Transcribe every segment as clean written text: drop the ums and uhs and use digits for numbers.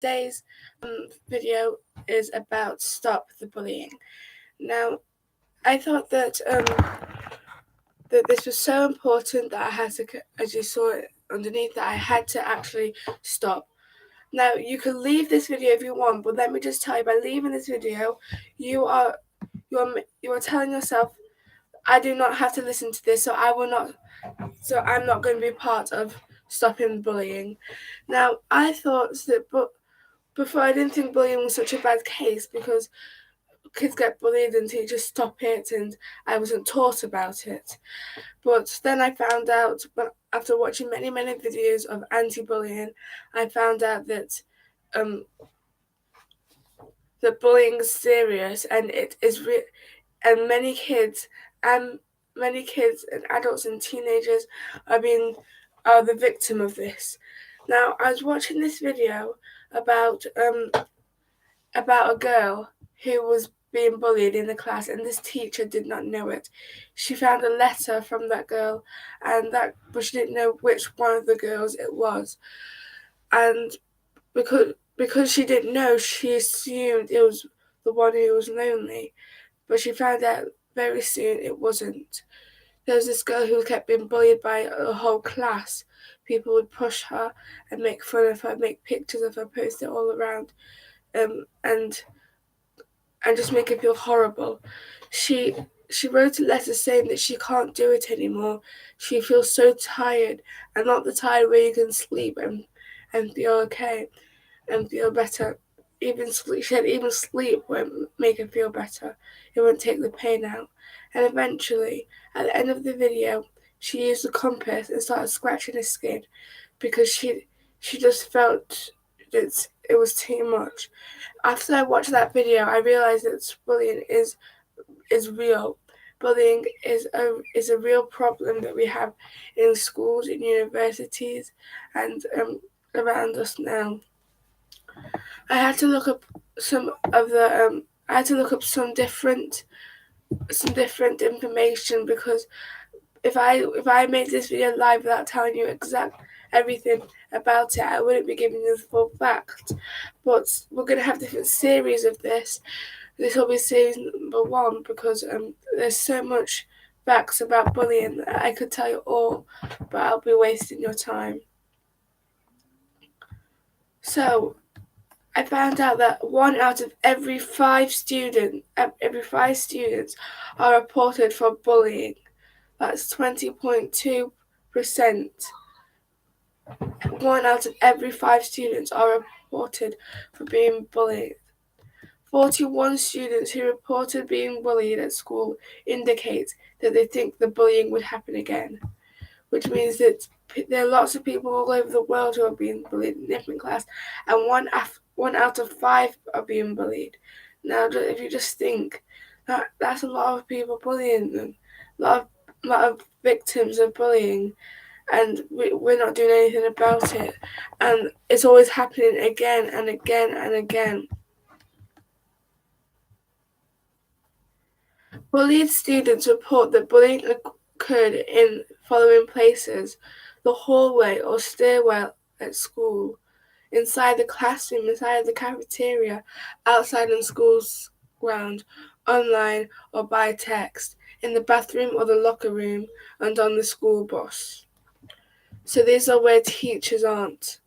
Today's video is about Stop the Bullying. Now, I thought that this was so important that I had to, as you saw it underneath, that I had to actually stop. Now, you can leave this video if you want, but let me just tell you, by leaving this video, you are telling yourself, I do not have to listen to this, so I'm not going to be part of stopping bullying. Now, I thought that, but before I didn't think bullying was such a bad case because kids get bullied and teachers stop it, and I wasn't taught about it. But then I found out, after watching many videos of anti-bullying, I found out that that bullying is serious, and it is and many kids and adults and teenagers are the victim of this. Now, I was watching this video about a girl who was being bullied in the class, and this teacher did not know it. She found a letter from that girl, but she didn't know which one of the girls it was, and because she didn't know, she assumed it was the one who was lonely, but she found out very soon it wasn't. There was this girl who kept being bullied by a whole class. People would push her and make fun of her, make pictures of her, post it all around, and just make her feel horrible. She wrote a letter saying that she can't do it anymore. She feels so tired, and not the tired where you can sleep and feel okay and feel better. Even sleep won't make her feel better. It won't take the pain out. And eventually, at the end of the video, she used a compass and started scratching her skin because she just felt it was too much. After I watched that video, I realized that bullying is real. Bullying is a real problem that we have in schools, in universities, and around us now. I had to look up some of the I had to look up some different information, because if I made this video live without telling you everything about it, I wouldn't be giving you the full facts. But we're going to have different series of this. This will be series number 1, because there's so much facts about bullying that I could tell you all, but I'll be wasting your time. So, I found out that 1 out of every 5 students are reported for bullying. That's 20.2%. 1 out of every 5 students are reported for being bullied. 41 students who reported being bullied at school indicate that they think the bullying would happen again, which means that there are lots of people all over the world who are being bullied in different classes, and 1 out of 5 are being bullied. Now, if you just think, that's a lot of people bullying them, a lot of victims of bullying, and we're not doing anything about it, and it's always happening again and again and again. Bullied students report that bullying occurred in following places: the hallway or stairwell at school, inside the classroom, inside the cafeteria, outside on school's ground, online or by text, in the bathroom or the locker room, and on the school bus. So these are where teachers aren't.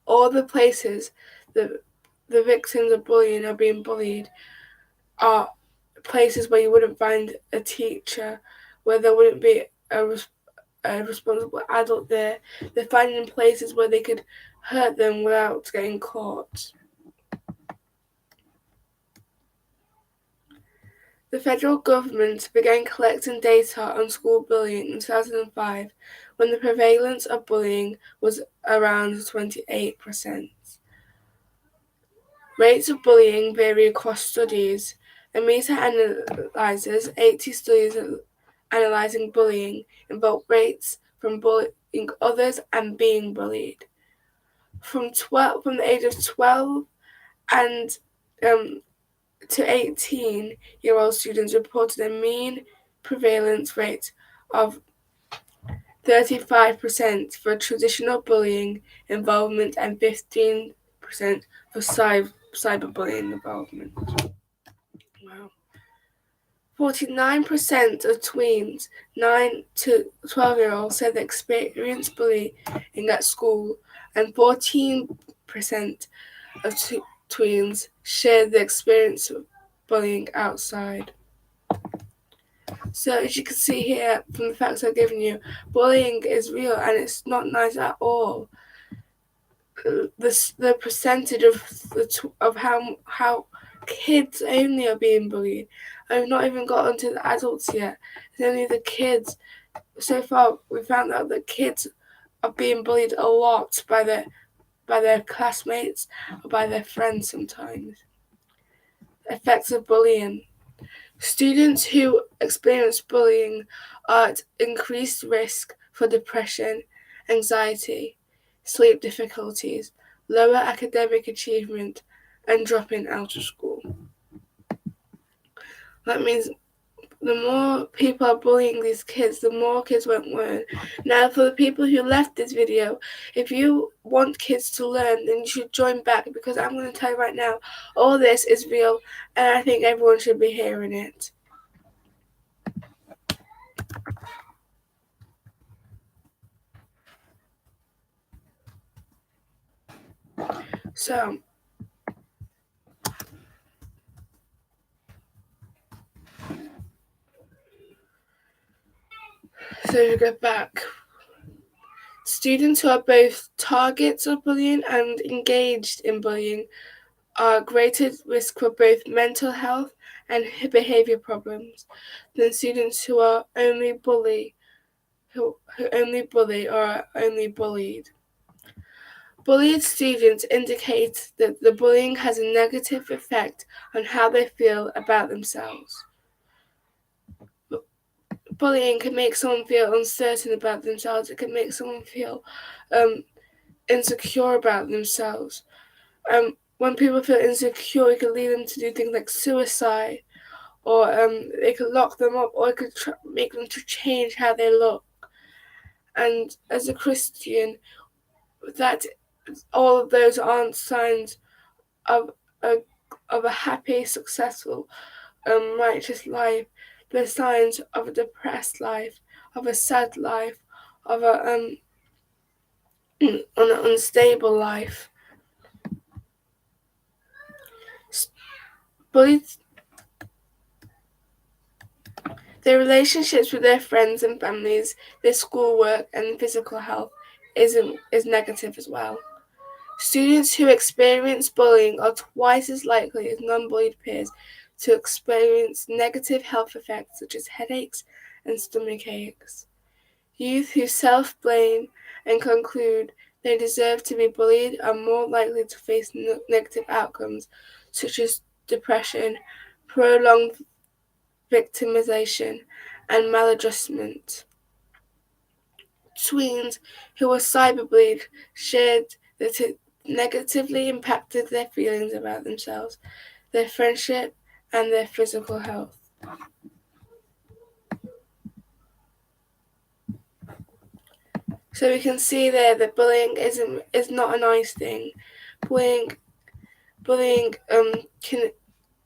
All the places that the victims of bullying are being bullied are places where you wouldn't find a teacher, where there wouldn't be a responsible adult there. They're finding places where they could hurt them without getting caught. The federal government began collecting data on school bullying in 2005, when the prevalence of bullying was around 28%. Rates of bullying vary across studies. A meta-analysis, 80 studies analysing bullying, involve rates from bullying others and being bullied. From the age of 12 and to 18-year-old students reported a mean prevalence rate of 35% for traditional bullying involvement and 15% for cyberbullying involvement. Wow. 49% of tweens 9 to 12-year-olds said they experienced bullying at school, and 14% of tweens shared the experience of bullying outside. So as you can see here from the facts I've given you, bullying is real and it's not nice at all. The percentage of how kids only are being bullied. I've not even got onto the adults yet. It's only the kids. So far, we found out that kids are being bullied a lot by their classmates or by their friends sometimes. Effects of bullying. Students who experience bullying are at increased risk for depression, anxiety, sleep difficulties, lower academic achievement, and dropping out of school. That means the more people are bullying these kids, the more kids won't learn. Now, for the people who left this video, if you want kids to learn, then you should join back, because I'm going to tell you right now, all this is real, and I think everyone should be hearing it. So to go back, students who are both targets of bullying and engaged in bullying are greater risk for both mental health and behavior problems than students who are only who only bully or are only bullied. Bullied students indicate that the bullying has a negative effect on how they feel about themselves. Bullying can make someone feel uncertain about themselves. It can make someone feel insecure about themselves. When people feel insecure, it can lead them to do things like suicide, or it could lock them up, or it could make them to change how they look. And as a Christian, that all of those aren't signs of a happy, successful, righteous life. They're signs of a depressed life, of a sad life, of an unstable life. Bullies, their relationships with their friends and families, their schoolwork, and physical health is negative as well. Students who experience bullying are twice as likely as non-bullied peers to experience negative health effects such as headaches and stomach aches. Youth who self-blame and conclude they deserve to be bullied are more likely to face negative outcomes such as depression, prolonged victimization, and maladjustment. Tweens who were cyberbullied shared that it negatively impacted their feelings about themselves, their friendship, and their physical health. So we can see there that bullying is not a nice thing. Bullying can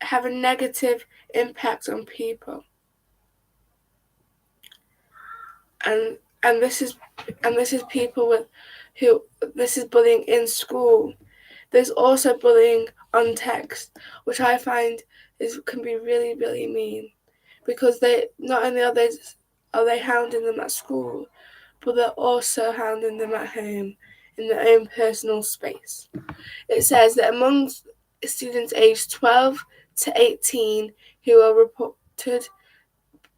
have a negative impact on people, and this is people with who this is bullying in school. There's also bullying on text, which I find can be really, really mean, because they not only are they hounding them at school, but they're also hounding them at home in their own personal space. It says that among students aged 12 to 18 who are reported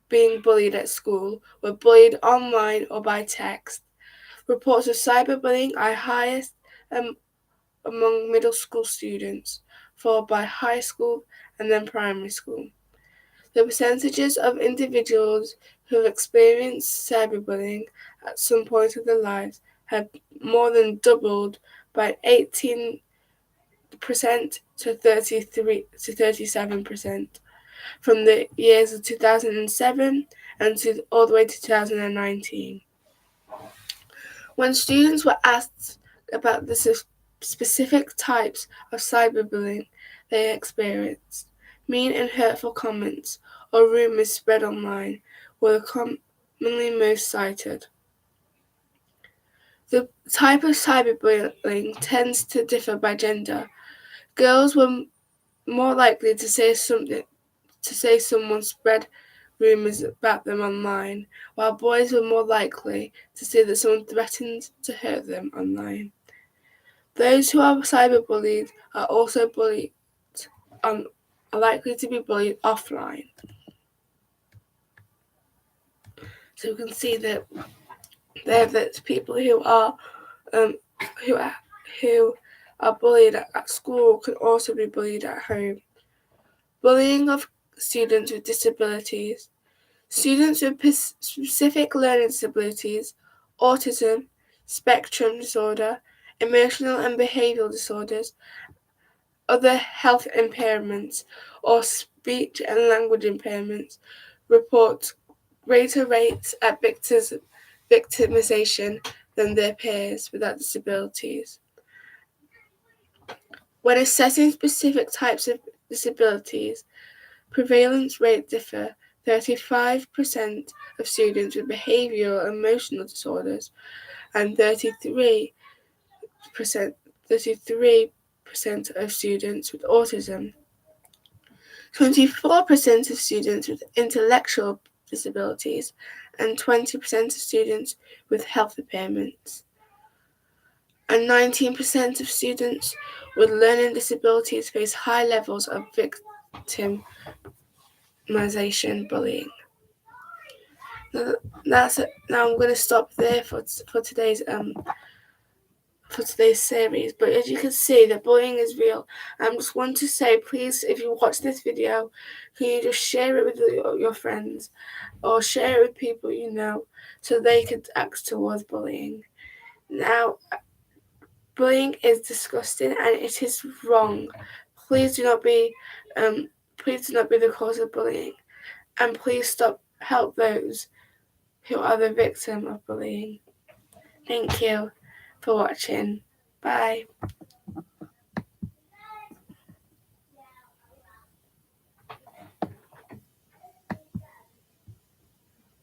being bullied at school were bullied online or by text. Reports of cyberbullying are highest among middle school students, followed by high school and then primary school. The percentages of individuals who have experienced cyberbullying at some point of their lives have more than doubled by 18% to 37% from the years of 2007 and all the way to 2019. When students were asked about this specific types of cyberbullying they experienced. Mean and hurtful comments or rumors spread online were commonly most cited. The type of cyberbullying tends to differ by gender. Girls were more likely to say someone spread rumors about them online, while boys were more likely to say that someone threatened to hurt them online. Those who are cyberbullied are also are likely to be bullied offline. So we can see that that people who are who are bullied at school can also be bullied at home. Bullying of students with disabilities. Students with specific learning disabilities, autism, spectrum disorder, emotional and behavioural disorders, other health impairments, or speech and language impairments report greater rates at victimization than their peers without disabilities. When assessing specific types of disabilities, prevalence rates differ. 35% of students with behavioural and emotional disorders and 33% of students with autism. 24% of students with intellectual disabilities and 20% of students with health impairments. And 19% of students with learning disabilities face high levels of victimization bullying. Now I'm going to stop there for today's series. But as you can see, the bullying is real. I just want to say, please, if you watch this video, can you just share it with your friends or share it with people you know so they could act towards bullying. Now, bullying is disgusting and it is wrong. Please do not be the cause of bullying, and please help those who are the victim of bullying. Thank you for watching. Bye.